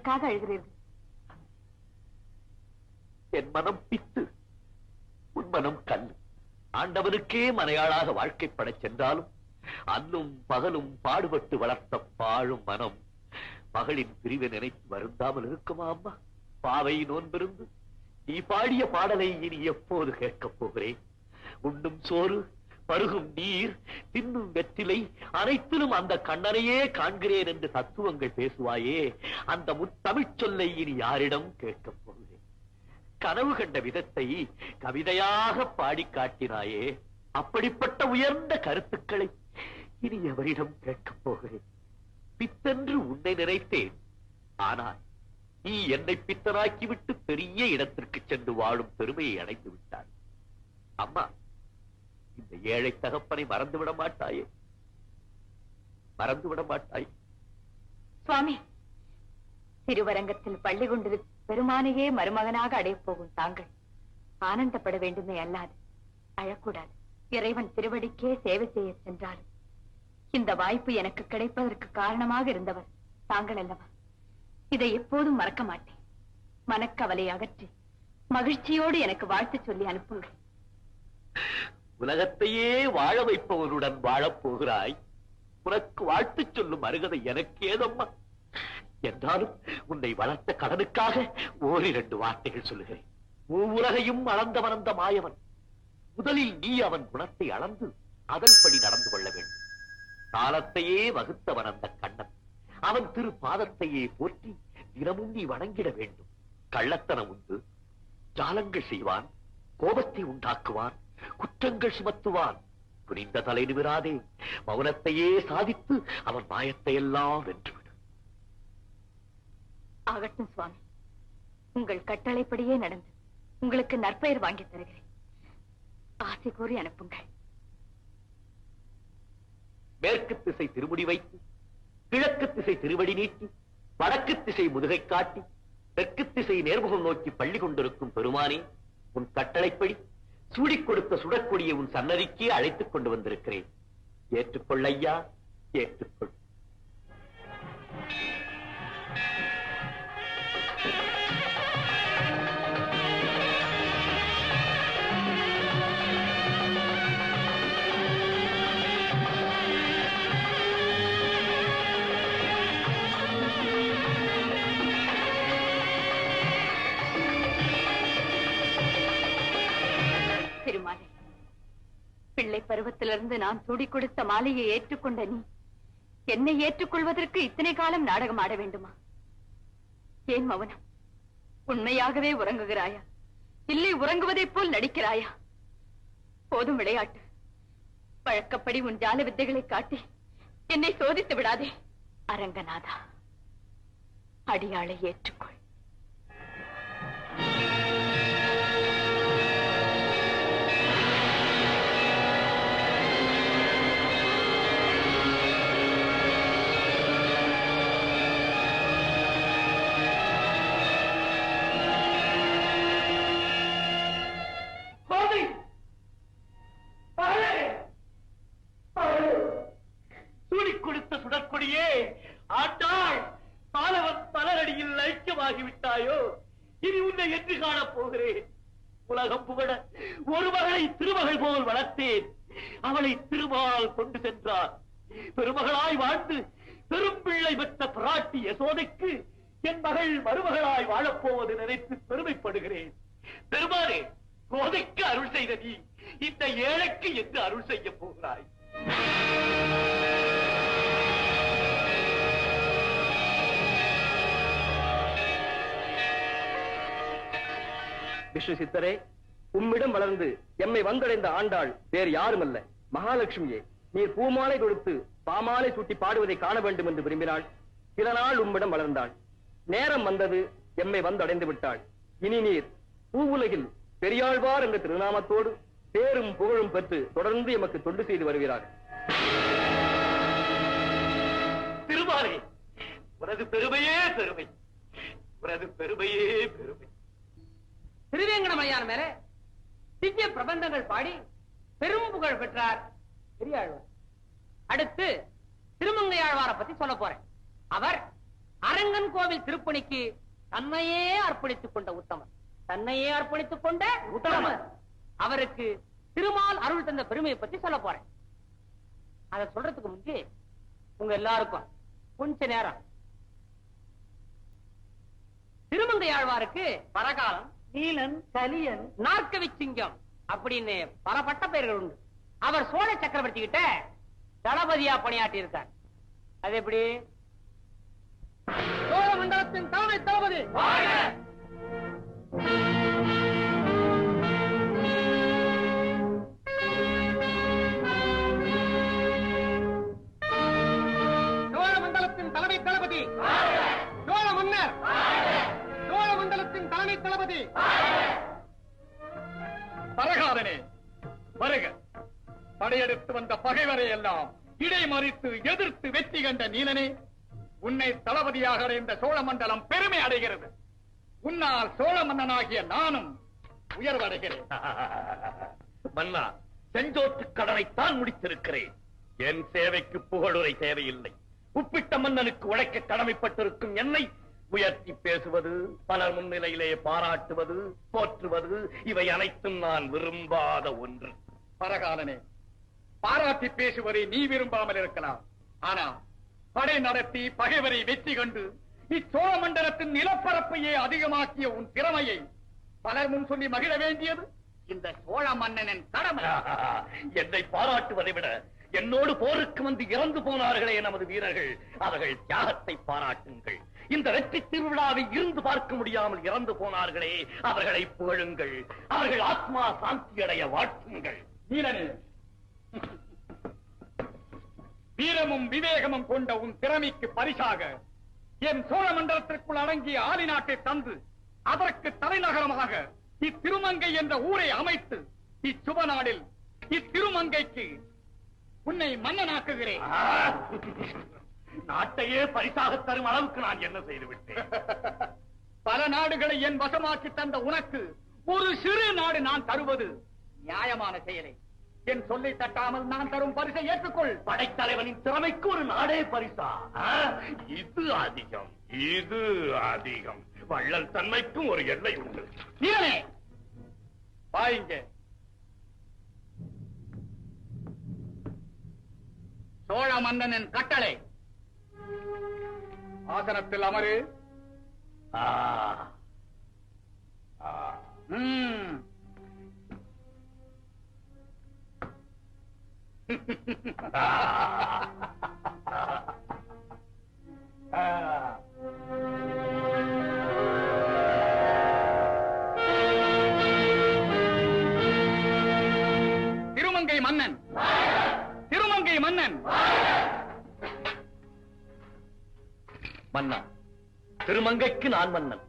எதற்காக அழுகிறீர்கள்? என் மனம் பித்து, உன் மனம் கல். ஆண்டவனுக்கே மனையாளாக வாழ்க்கைப்பட சென்றாலும் அன்னும் பகலும் பாடுபட்டு வளர்த்த பாழும் மனம் மகளின் பிரிவை நினைத்து வருந்தாமல் இருக்குமா அம்மா? பாவை நோன்பிருந்து நீ பாடிய பாடலை இனி எப்போது கேட்கப் போகிறேன்? உண்ணும் சோறு, பருகும் நீர், தின்னும் வெற்றிலை அனைத்திலும் அந்த கண்ணனையே காண்கிறேன் என்று தத்துவங்கள் பேசுவாயே, அந்த முத்தமிழ் சொல்லை இனி யாரிடம் கேட்கப் போகிறேன்? கனவு கண்ட விதத்தை கவிதையாக பாடி காட்டினாயே, அப்படிப்பட்ட உயர்ந்த கருத்துக்களை இனி எவரிடம் கேட்கப் போகிறேன்? பித்தென்று உன்னை நினைத்தேன், ஆனால் நீ என்னை பித்தனாக்கிவிட்டு பெரிய இடத்திற்கு சென்று வாழும் பெருமையை அடைந்து விட்டாய். அம்மா, இந்த ஏழை தகப்பனை மறந்துவிட மாட்டாயே? மறந்துவிட மாட்டாய்? சுவாமி, திருவரங்கத்தில் பள்ளி கொண்டிருக்கும் பெருமானையே மருமகனாக அடையப் போகும் தாங்கள் ஆனந்தப்பட வேண்டுமே அல்லாது அழக்கூடாது. இறைவன் திருவடிக்கே சேவை செய்ய சென்றாலும் இந்த வாய்ப்பு எனக்கு கிடைப்பதற்கு காரணமாக இருந்தவர் தாங்கள் அல்லவா? இதை எப்போதும் மறக்க மாட்டேன். மனக்கவலை அகற்றி மகிழ்ச்சியோடு எனக்கு வாழ்த்து சொல்லி அனுப்புங்கள். உலகத்தையே வாழ வைப்பவருடன் வாழப் போகிறாய். உனக்கு வாழ்த்து சொல்லும் அருகதை எனக்கு ஏதம்மா? என்றாலும் உன்னை வளர்த்த கடனுக்காக ஓரிரண்டு வார்த்தைகள் சொல்லுகிறேன். உலகையும் அளந்த மாயவன். முதலில் நீ அவன் குணத்தை அளந்து அதன்படி நடந்து கொள்ள வேண்டும். காலத்தையே வகுத்தவன் அந்த கண்ணன். அவன் திரு பாதத்தையே போற்றி தினமும் நீ வணங்கிட வேண்டும். கள்ளத்தனம் உண்டு, ஜாலங்கள் செய்வான், கோபத்தை உண்டாக்குவான், குற்றங்கள் சுமத்துவான். புரிந்த தலை நிமிராதே மௌனத்தையே சாதித்து அவன் மாயத்தை எல்லாம் வென்றுவிடும். ஆகட்டும் சுவாமி, உங்கள் கட்டளைப்படியே நடந்து உங்களுக்கு நற்பெயர் வாங்கி தருகிறேன். ஆசை கூறி அனுப்புங்கள். மேற்கு திசை திருமுடி வைத்து, கிழக்கு திசை திருவடி நீட்டி, வடக்கு திசை முதுகை காட்டி, தெற்கு திசை நேர்முகம் நோக்கி பள்ளி கொண்டிருக்கும் பெருமானே, உன் கட்டளைப்படி சூடிக் கொடுத்த சுடற்கொடியை உன் சன்னதிக்கே அழைத்துக் கொண்டு வந்திருக்கிறேன். ஏற்றுக்கொள் ஐயா, ஏற்றுக்கொள். திருமாலே, பிள்ளை பருவத்திலிருந்து நான் சூடி கொடுத்த மாலையை ஏற்றுக்கொண்ட நீ என்னை ஏற்றுக்கொள்வதற்கு இத்தனை காலம் நாடகம் ஆட வேண்டுமா? ஏன் மௌனம்? உண்மையாகவே உறங்குகிறாயா, இல்லை உறங்குவதைப் போல் நடிக்கிறாயா? போதும் விளையாட்டு. வழக்கப்படி உன் ஜால வித்தைகளை காட்டி என்னை சோதித்து விடாதே. அரங்கநாதா, அடியாளை ஏற்றுக்கொள். ஆட்டாள், பாலவன் பலரடியில் ஐக்கியமாகிவிட்டாயோ? இனி உன்னை என்று காணப் போகிறேன். உலகம் புகழ ஒரு மகளை திருமகள் போல் வளர்த்தேன். அவளை திருமால் கொண்டு சென்றார். பெருமகளாய் வாழ்ந்து பெரும் பிள்ளை பெற்ற பிராட்டி யசோதைக்கு என் மகள் மருமகளாய் வாழப்போவது நினைத்து பெருமைப்படுகிறேன். பெருமானே, கோதைக்கு அருள் செய்த நீ இந்த ஏழைக்கு என்று அருள் செய்ய போகிறாய். விஷ்ணு சித்தரே, உம்மிடம் வளர்ந்து எம்மை வந்தடைந்த ஆண்டாள் வேறு யாருமல்ல, மகாலட்சுமியே. நீர் பூமாலை கொடுத்து பாமாலை சூட்டி பாடுவதை காண வேண்டும் என்று விரும்பினாள். சில நாள் உம்மிடம் வளர்ந்தாள். நேரம் வந்தது, எம்மை வந்தடைந்து விட்டாள். இனி நீர் பூவுலகில் பெரியாழ்வார் என்ற திருநாமத்தோடு பேரும் புகழும் பெற்று தொடர்ந்து எமக்கு தொண்டு செய்து வருகிறார். திருமாலே, உனது பெருமையே பெருமை, உனது பெருமையே பெருமை. திருவேங்கடமையான மேல திவ்ய பிரபந்தங்கள் பாடி பெரும் புகழ் பெற்றார் பெரியாழ்வார். அடுத்து திருமங்கையாழ்வாரை பத்தி சொல்ல போறேன். அவர் அரங்கன் கோவில் திருப்பணிக்கு தன்னையே அர்ப்பணித்துக் கொண்ட உத்தமர், தன்னையே அர்ப்பணித்துக் கொண்ட உத்தமர். அவருக்கு திருமால் அருள் தந்த பெருமையை பத்தி சொல்ல போறேன். அதை சொல்றதுக்கு முன்பே உங்க எல்லாருக்கும் கொஞ்ச நேரம் திருமங்கையாழ்வாருக்கு பரகாலம், நீலன், கலியன், நாற்கவி சிங்கம் அப்படின்னு பல பட்ட பெயர்கள் உண்டு. அவர் சோழ சக்கரவர்த்தி கிட்ட தளபதியா பணியாற்றி இருக்கார். அது எப்படி? சோழ மண்டலத்தின் தலைமை தளபதி சோழ மண்டலத்தின் தலைமை தளபதி சோழ மன்னர், சோழ மண்டலத்தின் தலைமை தளபதி பரகாரனே வருக. படையெடுத்து வந்த பகைவரை எல்லாம் இடைமறித்து எதிர்த்து வெற்றி கண்ட நீலனே, உன்னை தளபதியாக அடைந்த சோழ மண்டலம் பெருமை அடைகிறது. உன்னால் சோழ மன்னனாகிய நானும் உயர்வடைகிறேன். மன்னா, செஞ்சோற்று கடனைத்தான் முடித்திருக்கிறேன். என் சேவைக்கு புகழுரை தேவையில்லை. உப்பிட்ட மன்னனுக்கு உழைக்க கடமைப்பட்டிருக்கும் என்னை உயர்த்தி பேசுவது, பலர் முன்னிலையிலே பாராட்டுவது, போற்றுவது, இவை அனைத்தும் நான் விரும்பாத ஒன்று. பரகாலனே, பாராட்டி பேசுவதை நீ விரும்பாமல் இருக்கலாம். ஆனா படை நடத்தி பகைவரை வெற்றி கண்டு இச்சோழ மண்டலத்தின் நிலப்பரப்பையே அதிகமாக்கிய உன் திறமையை பலர் முன் சொல்லி மகிழ வேண்டியது இந்த சோழ மன்னனின் கடமை. என்னை பாராட்டுவதை விட என்னோடு போருக்கு வந்து இறந்து போனார்களே நமது வீரர்கள், அவர்கள் தியாகத்தை பாராட்டுங்கள். இந்த வெற்றி திருவிழாவை இருந்து பார்க்க முடியாமல் இறந்து போனார்களே, அவர்களை புகழுங்கள். அவர்கள் ஆத்மா சாந்தி அடைய வாழ்த்துங்கள். நீலனே, வீரமும் விவேகமும் கொண்ட உன் திறமைக்கு பரிசாக என் சோழ மண்டலத்திற்குள் அடங்கிய ஆலி நாட்டை தந்து அதற்கு தலைநகரமாக இத்திருமங்கை என்ற ஊரை அமைத்து இச்சுப நாளில் இத்திருமங்கைக்கு உன்னை மன்னனாக்குகிறேன். நாட்டையே பரிசாக தரும் அளவுக்கு நான் என்ன செய்து விட்டேன்? பல நாடுகளை என் வசமாக்கி தந்த உனக்கு ஒரு சிறு நாடு நான் தருவது நியாயமான செயலை. என் சொல்லை தட்டாமல் நான் தரும் பரிசை ஏற்றுக்கொள். படைத்தலைவனின் திறமைக்கு ஒரு நாடே பரிசா? இது அதிகம், இது அதிகம். வள்ளல் தன்மைக்கும் ஒரு எல்லை உண்டு. நீனே வாங்க. சோழ மன்னனின் கட்டளை. ஆசனத்தில் அமரு. திருமங்கை மன்னன், திருமங்கை மன்னன். மன்னா, திருமங்கைக்கு நான் மன்னன்.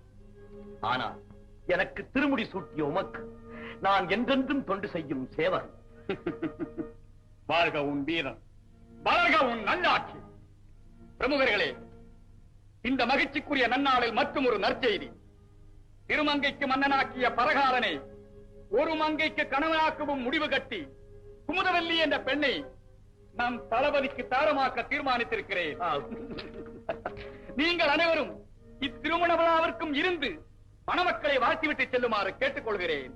ஆனால் எனக்கு திருமுடி சூட்டிய உமக்கு நான் என்றென்றும் தொண்டு செய்யும் சேவகன். வாழ்க உன் வீரன், வாழ்க உன் நல்லாட்சி. பிரமுகர்களே, இந்த மகிழ்ச்சிக்குரிய நன்னாளில் மற்றும் ஒரு நற்செய்தி. திருமங்கைக்கு மன்னனாக்கிய பரகாரனை ஒரு மங்கைக்கு கணவனாக்கவும் முடிவு கட்டி குமுதவல்லி என்ற பெண்ணை நம் தளபதிக்கு தாரமாக்க தீர்மானித்திருக்கிறேன். நீங்கள் அனைவரும் இத்திருமண விழாவிற்கும் இருந்து மணமக்களை வாழ்த்திவிட்டு செல்லுமாறு கேட்டுக்கொள்கிறேன்.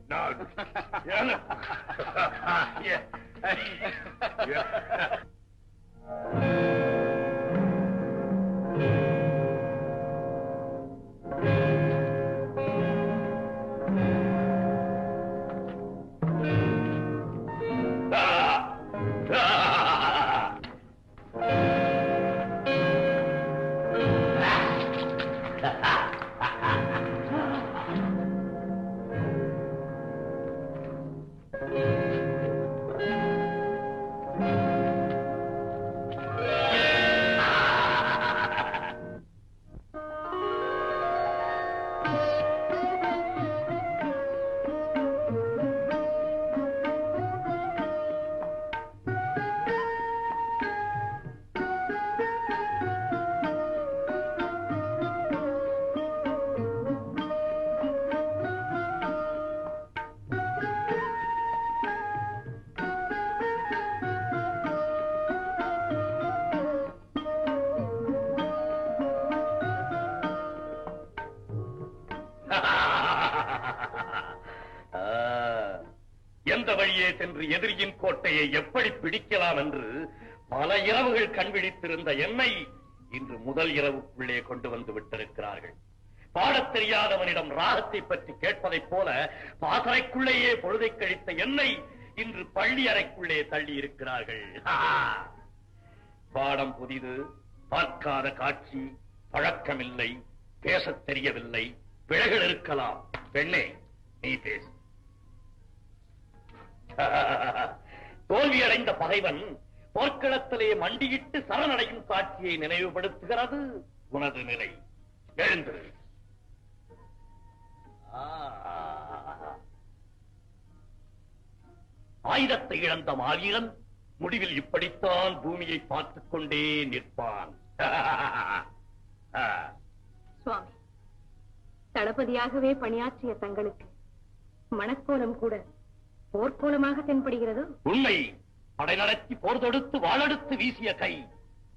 எந்த வழியே சென்று எதிரியின் கோட்டையை எப்படி பிடிக்கலாம் என்று பல இரவுகள் கண்விழித்திருந்த என்னை இன்று முதல் இரவுக்குள்ளே கொண்டு வந்து விட்டிருக்கிறார்கள். பாடத் தெரியாதவனிடம் ராகத்தை பற்றி கேட்பதைப் போல பாசறைக்குள்ளேயே பொழுதை கழித்த என்னை இன்று பள்ளி அறைக்குள்ளே தள்ளி இருக்கிறார்கள். பாடம் புதிது, பார்க்காத காட்சி, பழக்கமில்லை, பேசத் தெரியவில்லை, பிழைகள் இருக்கலாம். பெண்ணே, நீ பேசு. தோல்வியடைந்த பகைவன் போர்க்களத்திலே மண்டியிட்டு சரணடையும் காட்சியை நினைவுபடுத்துகிறது உனது நிலை. எழுந்திரு. ஆயுதத்தை இழந்த மாவீரன் முடிவில் இப்படித்தான் பூமியை பார்த்துக் கொண்டே நிற்பான். சுவாமி, தளபதியாகவே பணியாற்றிய தங்களுக்கு மணக்கோலம் கூட போர்க்கோலமாக தென்படுகிறது. உண்மை. படை நடத்தி போர் தொடுத்து வாளெடுத்து வீசிய கை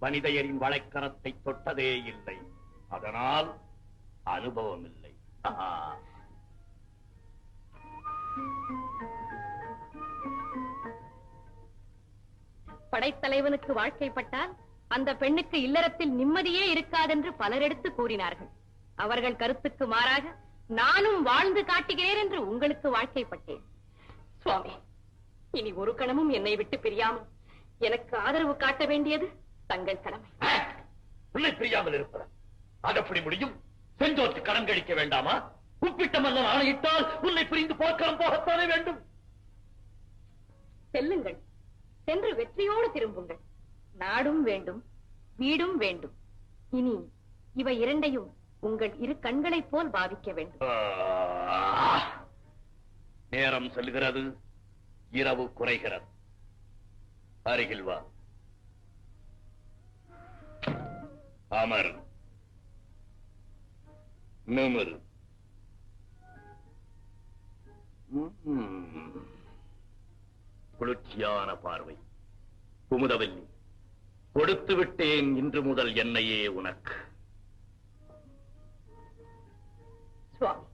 வனிதையரின் வளைக்கரத்தை தொட்டதே இல்லை. அதனால் அனுபவம் இல்லை. படைத்தலைவனுக்கு வாழ்க்கைப்பட்டால் அந்த பெண்ணுக்கு இல்லறத்தில் நிம்மதியே இருக்காதென்று பலர் எடுத்து கூறினார்கள். அவர்கள் கருத்துக்கு மாறாக நானும் வாழ்ந்து காட்டுகிறேன் என்று உங்களுக்கு வாழ்க்கைப்பட்டேன். சுவாமி, இனி ஒரு கணமும் என்னை விட்டு பிரியாமல் எனக்கு ஆதரவு காட்ட வேண்டியது தங்கள் கடமை. உன்னை பிரியாமல் இருப்பதா? அது எப்படி முடியும்? செஞ்சோற்று கடன் கழிக்க வேண்டாமா? உப்பிட்ட மன்னன் ஆணையிட்டால் உன்னை பிரிந்து போர்க்களம் போகத்தானே வேண்டும். செல்லுங்கள், சென்று வெற்றியோடு திரும்புங்கள். நாடும் வேண்டும், வீடும் வேண்டும். இனி இவை இரண்டையும் உங்கள் இரு கண்களைப் போல் பாவிக்க வேண்டும். நேரம் செல்கிறது, இரவு குறைகிறது. அருகில் வா. அமர். நிமிர். குளிர்ச்சியான பார்வை. குமுதவல்லி, கொடுத்து விட்டேன் இன்று முதல் என்னையே உனக்கு. சுவாமி,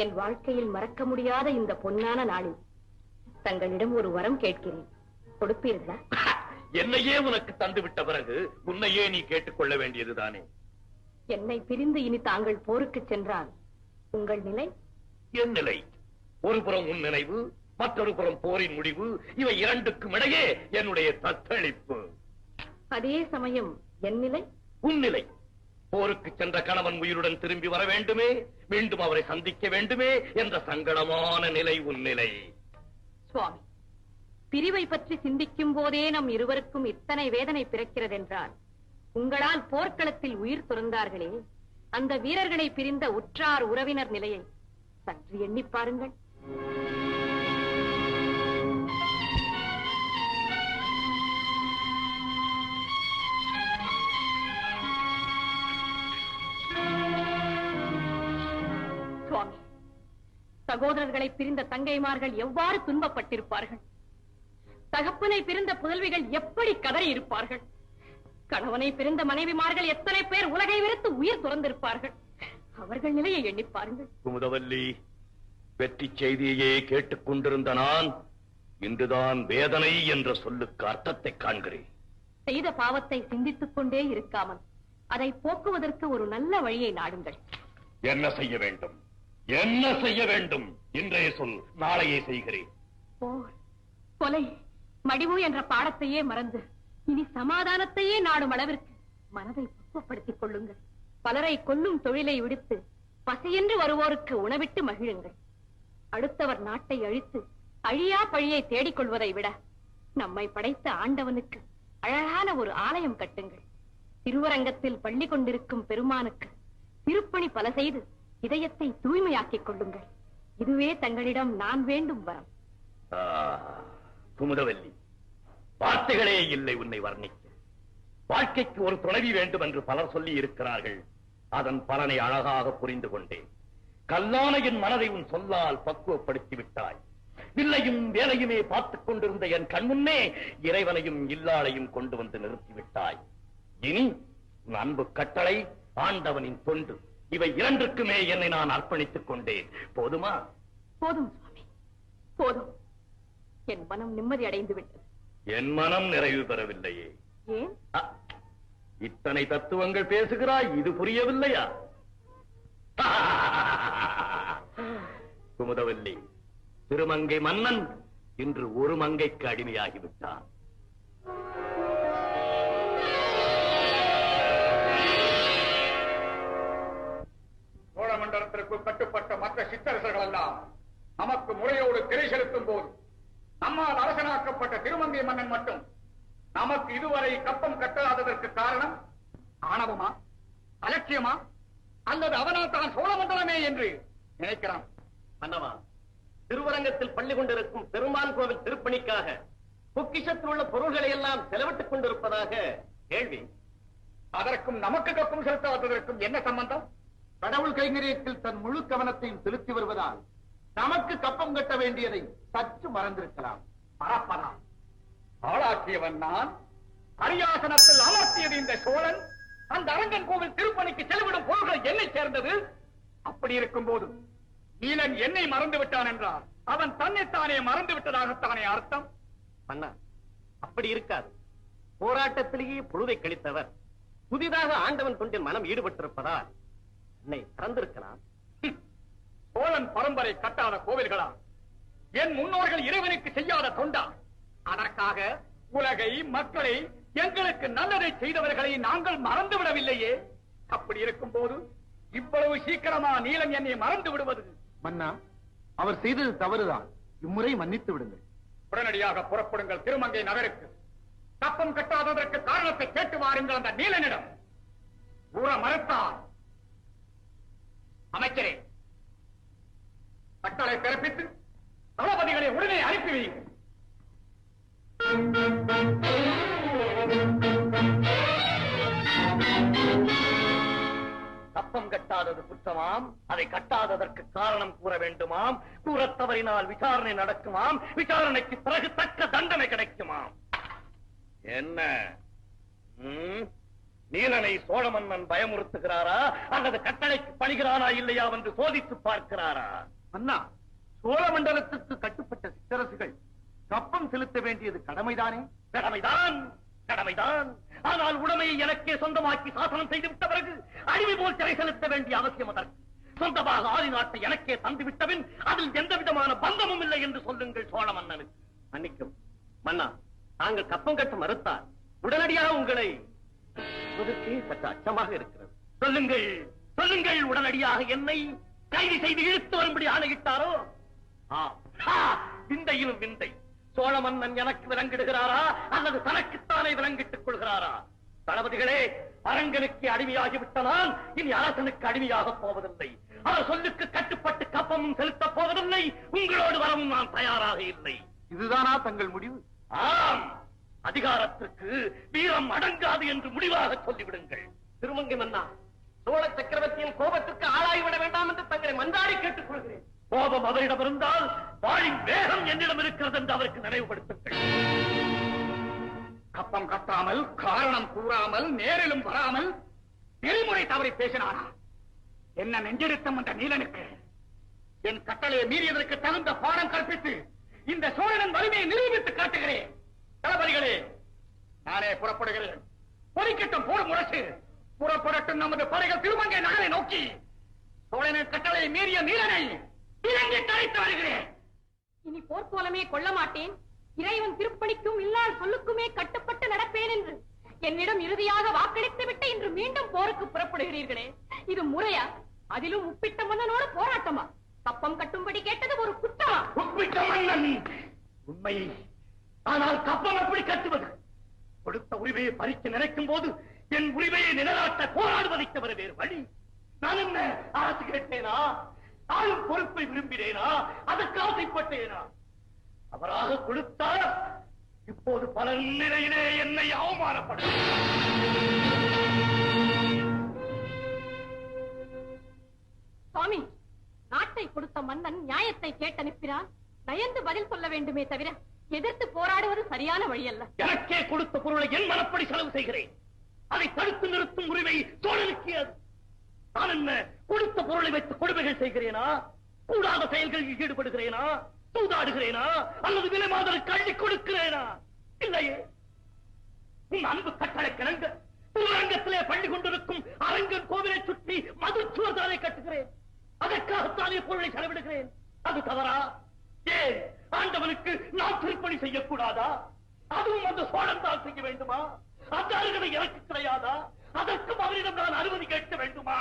என் வாழ்க்கையில் மறக்க முடியாத இந்த பொன்னான நாளில் தங்களிடம் ஒரு வரம் கேட்கிறேன். கொடுப்பீர்களா? என்னையே உனக்கு தந்துவிட்ட பிறகு உன்னையே நீ கேட்டுக்கொள்ள வேண்டியதுதானே. என்னை பிரிந்து இனி தாங்கள் போருக்கு சென்றால் உங்கள் நிலை? என் நிலை ஒரு புறம் உன் நினைவு, மற்றொரு புறம் போரின் முடிவு. இவை இரண்டுக்கும் இடையே என்னுடைய தத்தளிப்பு. அதே சமயம் என் நிலை? உன் நிலை. போருக்கு சென்ற கணவன் உயிருடன் திரும்பி வர வேண்டுமே, மீண்டும் அவரை சந்திக்க வேண்டுமே என்ற சங்கடமான நிலை உன் நிலை. சுவாமி, பிரிவை பற்றி சிந்திக்கும் போதே நம் இருவருக்கும் இத்தனை வேதனை பிறக்கிறதென்றால் உங்களால் போர்க்களத்தில் உயிர் துறந்தார்களே, அந்த வீரர்களை பிரிந்த உற்றார் உறவினர் நிலையை சற்று எண்ணி பாருங்கள். சுவாமி, சகோதரர்களை பிரிந்த தங்கைமார்கள் எவ்வாறு துன்பப்பட்டிருப்பார்கள்? தகப்பனை பிரிந்த புதல்விகள் எப்படி கதறி இருப்பார்கள்? கணவனை பிரிந்த மனைவிமார்கள் எத்தனை பேர் உலகை வெறுத்து உயிர் துறந்திருப்பார்கள்? அவர்கள் நிலையை எண்ணி பாருங்கள். குமுதவல்லி, வெற்றி செய்தியையே கேட்டுக் கொண்டிருந்த நான் இன்றுதான் வேதனை என்ற சொல்லுக்கு அர்த்தத்தை காண்கிறேன். செய்த பாவத்தை சிந்தித்துக் கொண்டே இருக்காமல் அதை போக்குவதற்கு ஒரு நல்ல வழியை நாடுங்கள். என்ன செய்ய வேண்டும்? என்ன செய்ய வேண்டும்? இன்றைய சொல், நாளையே செய்கிறேன். போர், கொலை, மடிவு என்ற பாடத்தையே மறந்து இனி சமாதானத்தையே நாடும் அளவிற்கு மனதை பக்குவப்படுத்திக் கொள்ளுங்கள். பலரை கொல்லும் தொழிலை விடுத்து பசியென்று வருவோருக்கு உணவிட்டு மகிழுங்கள். அடுத்தவர் நாட்டை அழித்து அழியா பழியை தேடிக் கொள்வதை விட நம்மை படைத்த ஆண்டவனுக்கு அழகான ஒரு ஆலயம் கட்டுங்கள். திருவரங்கத்தில் பள்ளி கொண்டிருக்கும் பெருமானுக்கு திருப்பணி பல செய்து இதயத்தை தூய்மையாக்கிக் கொள்ளுங்கள். இதுவே தங்களிடம் நான் வேண்டும் வரம். குமுதவல்லி, வார்த்தைகளே இல்லை உன்னை வர்ணிக்க. வாழ்க்கைக்கு ஒரு துணைவி வேண்டும் என்று பலர் சொல்லி இருக்கிறார்கள். அதன் பலனை அழகாக புரிந்து கொண்டேன். கல்லான என் மனதை உன் சொல்லால் பக்குவப்படுத்தி விட்டாய். வில்லையும் வேலையுமே பார்த்துக் கொண்டிருந்த என் கண்முன்னே இறைவனையும் இல்லாளையும் கொண்டு வந்து நிறுத்திவிட்டாய். இனி உன் அன்பு கட்டளை, ஆண்டவனின் தொண்டு, இவை இரண்டுக்குமே என்னை நான் அர்ப்பணித்துக் கொண்டேன். போதுமா? போதும் சுவாமி, போதும். என் மனம் நிம்மதி அடைந்து விட்டது. என் மனம் நிறைவு பெறவில்லையே. ஏன்? இத்தனை தத்துவங்கள் பேசுகிறாய், இது புரியவில்லையா? குமுதவல்லி, திருமங்கை மன்னன் இன்று ஒரு மங்கைக்கு அடிமையாகிவிட்டான். சோழமண்டலத்திற்குள் கட்டுப்பட்ட மற்ற சிற்றரசர்கள் எல்லாம் நமக்கு முறையோடு திரை செலுத்தும் போது நம்மால் அரசனாக்கப்பட்ட திருமங்கை மன்னன் மட்டும் நமக்கு இதுவரை கப்பம் கட்டாததற்கு காரணம் ஆணவமா, அலட்சியமா, அல்லது அவனால் தான் சோழமண்டலமே என்று நினைக்கிறான். மன்னவா, திருவரங்கத்தில் பள்ளி கொண்டிருக்கும் பெருமான் கோவில் திருப்பணிக்காக பொக்கிஷத்தில் உள்ள பொருள்களை எல்லாம் செலவிட்டுக் கொண்டிருப்பதாக கேள்வி. அதற்கும் நமக்கு கப்பம் செலுத்தாததற்கும் என்ன சம்பந்தம்? கடவுள் கைங்கரியத்தில் தன் முழு கவனத்தையும் செலுத்தி வருவதால் நமக்கு கப்பம் கட்ட வேண்டியதை சற்று மறந்திருக்கலாம். மறப்பதா? ஆளாக்கியவன் நான், அரியாசனத்தில் அமர்த்தியது இந்த சோழன். அந்த அரங்கன் கோவில் திருப்பணிக்கு செலவிடும் பொருள்கள் என்னை சேர்ந்தது. அப்படி இருக்கும் போது நீலன் என்னை மறந்து விட்டான் என்றால் அவன் தன்னைத்தானே மறந்து விட்டதாகத்தானே அர்த்தம்? மன்னா, அப்படி இருக்காது. போராட்டத்திலேயே பொழுதை கழித்தவர் புதிதாக ஆண்டவன் தொண்டில் மனம் ஈடுபட்டிருப்பதால் என்னை மறந்திருக்கலாம். சோழன் பரம்பரை கட்டாத கோவில்களா? என் முன்னோர்கள் இறைவனுக்கு செய்யாத தொண்டா? அதற்காக உலகை, மக்களை, எங்களுக்கு நல்லதை செய்தவர்களை நாங்கள் மறந்து விடவில்லையே. அப்படி இருக்கும் போது இவ்வளவு சீக்கிரமா நீலன் என்னை மறந்து விடுவது? மன்னா, அவர் செய்தது தவறுதான். இம்முறை மன்னித்து விடுங்கள். உடனடியாக புறப்படுங்கள் திருமங்கை நகருக்கு. கப்பம் கட்டாததற்கு காரணத்தை கேட்டு வாருங்கள் அந்த நீலனிடம். கூற மறுத்தார் அமைச்சரே, கட்டளை பிறப்பித்து தளபதிகளை உடனே அனுப்பி வையுங்கள். கப்பம் கட்டாதது குற்றமாம், அதை கட்டாததற்கு காரணம் கூற வேண்டுமாம். கூறத் தவறினால் விசாரணை நடக்குமாம், விசாரணைக்கு பிறகு தக்க தண்டனை கிடைக்குமாம். என்ன நீலனை சோழ மன்னன் பயமுறுத்துகிறாரா அல்லது கட்டளைக்கு பணிகிறானா இல்லையா என்று சோதித்து பார்க்கிறாரா? மன்னா, சோழ மண்டலத்துக்கு கட்டுப்பட்ட சிற்றரசுகள் கப்பம் செலுத்த வேண்டியது கடமைதானே? கடமைதான், கடமைதான். ஆனால் உடமையை எனக்கே சொந்தமாக்கி சாசனம் செய்து விட்ட பிறகு அடிமை போல் சிறை செலுத்த வேண்டிய அவசியம் அதற்கு. சொந்தமாக ஆதி நாட்டை எனக்கே தந்துவிட்டபின் அதில் எந்த விதமான பந்தமும் இல்லை என்று சொல்லுங்கள் சோழ மன்னனுக்கு. மன்னிக்கும் மன்னா, நாங்கள் கப்பம் கட்ட மறுத்தால் உடனடியாக உங்களை சற்று அச்சமாக இருக்கிறது. சொல்லுங்கள், சொல்லுங்கள். உடனடியாக என்னை கைது செய்து இழுத்து வரும்படி ஆணையிட்டாரோ? விந்தையிலும் விந்தை. சோழ மன்னன் எனக்கு விலங்கிடுகிறாரா அல்லது தனக்குத்தானே விலங்கிட்டுக் கொள்கிறாரா? தளபதிகளே, அரங்கனுக்கு அடிமையாகிவிட்ட நான் இனி அரசனுக்கு அடிமையாக போவதில்லை. அவர் சொல்லுக்கு கட்டுப்பட்டு கப்பமும் செலுத்தப் போவதில்லை. உங்களோடு வரவும் நான் தயாராக இல்லை. இதுதானா தங்கள் முடிவு? ஆம், அதிகாரத்திற்கு வீரம் அடங்காது என்று முடிவாக சொல்லிவிடுங்கள். திருமங்கை மன்னா, சோழ சக்கரவர்த்தியின் கோபத்திற்கு ஆளாகிவிட வேண்டாம் என்று தங்களை மன்றாடி கேட்டுக் கொள்கிறேன். கோபம் அவரிடம் இருந்தால் வாழின் வேகம் என்னிடம் இருக்கிறது என்று அவருக்கு நினைவுபடுத்துங்கள். கப்பம் கட்டாமல், காரணம் கூறாமல், நேரிலும் வராமல் நெறிமுறை தவறி பேசினானா? என்ன நெஞ்செடுத்தம் அந்த நீலனுக்கு? என் கட்டளையை மீறியதற்கு தகுந்த பாடம் கற்பித்து இந்த சோழனின் வலிமையை நிரூபித்து காட்டுகிறேன். தளபதிகளே, நானே புறப்படுகிறேன். பொறிக்கட்டும் போர் முரசு. புறப்படட்டும் நமது படைகள் திருமங்கை நகரை நோக்கி. சோழனின் கட்டளையை மீறிய நீலனை இறங்கி கரைத்து வருகிறேன். இனி போர்க்கோலமே கொள்ள மாட்டேன், இறைவன் திருப்பணிக்கும் இல்லால் சொல்லுக்குமே கட்டுப்பட்டு நடப்பேன் என்று என்னிடம் இறுதியாக வாக்களித்து விட்டு இன்று மீண்டும் போருக்கு புறப்படுகிறீர்களே, இது முறையா? அதிலும் உப்பிட்ட மன்னனோடு போராட்டமா? கப்பம் கட்டும்படி கேட்டது ஒரு குற்றமா? உப்பிட்ட மன்னன் உண்மை. ஆனால் கப்பம் எப்படி கட்டுவது? கொடுத்த உரிமையை பறிக்க நினைக்கும் போது என் உரிமையை நிலைநாட்ட போராடுவதைத் தவிர வேறு வழி. நான் என்ன அரசு கேட்டேனா? ஆளும் பொறுப்பை விரும்பினேனா? அதற்கு ஆசைப்பட்டேனா? அவராக கொடுத்தால் இப்போது பல நிலையிலே என்னை அவமானப்படும். சுவாமி, நாட்டை கொடுத்த மன்னன் நியாயத்தை கேட்டனுப்பினான். நயந்து பதில் சொல்ல வேண்டுமே தவிர எதிர்த்து போராடுவது சரியான வழி அல்ல. எனக்கே கொடுத்த பொருளை என் மனப்படி செலவு செய்கிறேன். அதை தடுத்து நிறுத்தும் உரிமை சோழனுக்கு அது. நான் என்ன கொடுத்த பொருளை வைத்து கொடுமைகள் செய்கிறேனா? கூடாத செயல்களில் ஈடுபடுகிறேனா? சூதாடுகிறேனா? அல்லது விலை மாதருக்கு அள்ளி கொடுக்கிறேனா? இல்லையே. உன் அன்பு கட்டளைக்கிணங்க திருவரங்கத்திலே பள்ளி கொண்டிருக்கும் அரங்கன் கோவிலை சுற்றி மதுச்சுவர் தானே கட்டுகிறேன். அதற்காகத்தானே பொருளை செலவிடுகிறேன். அது தவறா? ஏன் ஆண்டவனுக்கு நான் திருப்பணி செய்யக்கூடாதா? அதுவும் அந்த சோழன் தான் செய்ய வேண்டுமா? அந்த அருகதை எனக்கு கிடையாதா? அதற்கும் அவரிடம் நான் அனுமதி கேட்க வேண்டுமா?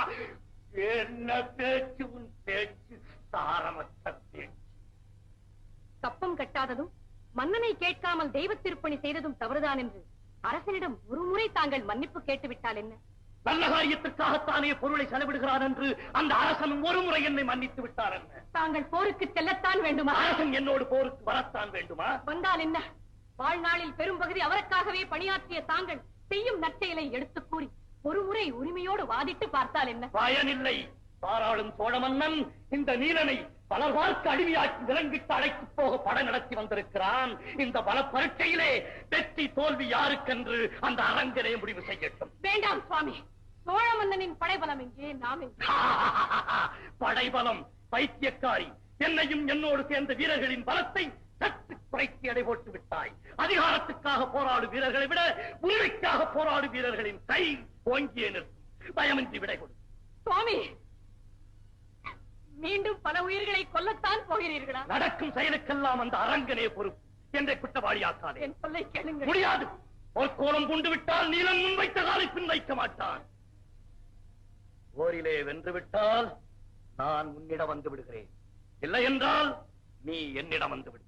என்ன பேச்சு உன் பேச்சு, சாரமற்ற பேச்சு. கப்பம் கட்டாததும் மன்னனை கேட்காமல் தெய்வ திருப்பணி செய்ததும் தவறுதான் என்று அரசனிடம் ஒரு முறை தாங்கள் மன்னிப்பு கேட்டுவிட்டால் என்ன? நல்ல காரியத்துக்காகத்தானே பொருளை செலவிடுகிறான் என்று அந்த அரசன் ஒரு முறை என்னை மன்னித்து விட்டார். என்ன தாங்கள் போருக்கு செல்லத்தான் வேண்டுமா? அரசன் என்னோடு போருக்கு வரத்தான் வேண்டுமா? வந்தால் என்ன? வாழ்நாளில் பெரும்பகுதி அவருக்காகவே பணியாற்றிய தாங்கள் செய்யும் நற்செயலை எடுத்துக் கூறி ஒரு முறை உரிமையோடு வாதிட்டு பார்த்தால் என்ன? பயனில்லை. பாராளும் சோழ மன்னன் இந்த நீலனை பலர்வார்க்கு அடிமையாக்கி விலங்கிட்டு அழைத்து போக பட நடத்தி வந்திருக்கிறான். இந்த பல பரீட்சையிலே வெற்றி தோல்வி யாருக்கென்று அந்த அரங்கனை முடிவு செய்யட்டும். வேண்டாம் சுவாமி, சோழ மன்னனின் படைபலம் எங்கே, நாம் எங்கே? படைபலம் பைத்தியக்காரி. என்னையும் என்னோடு சேர்ந்த வீரர்களின் பலத்தை சற்று குறைத்து எடை போட்டு விட்டாய். அதிகாரத்துக்காக போராடும் வீரர்களை விட உரிமைக்காக போராடும் வீரர்களின் கை ஓங்கியே நிற்கும். பயமின்றி விடை கொடு. சுவாமி, மீண்டும் பல உயிர்களை கொல்லத்தான் போகிறீர்களா? நடக்கும் செயலுக்கெல்லாம் அந்த அரங்கனே பொறுப்பு. என்ற குற்றவாளியாக்காதே. என் சொல்லை கேளுங்கள். முடியாது. போர்க்கோலம் கொண்டு விட்டால் நீலம் முன்வைத்த காலை பின் வைக்க மாட்டான். போரிலே வென்று விட்டால் நான் உன்னிடம் வந்து விடுகிறேன். இல்லை என்றால் நீ என்னிடம் வந்து விடு.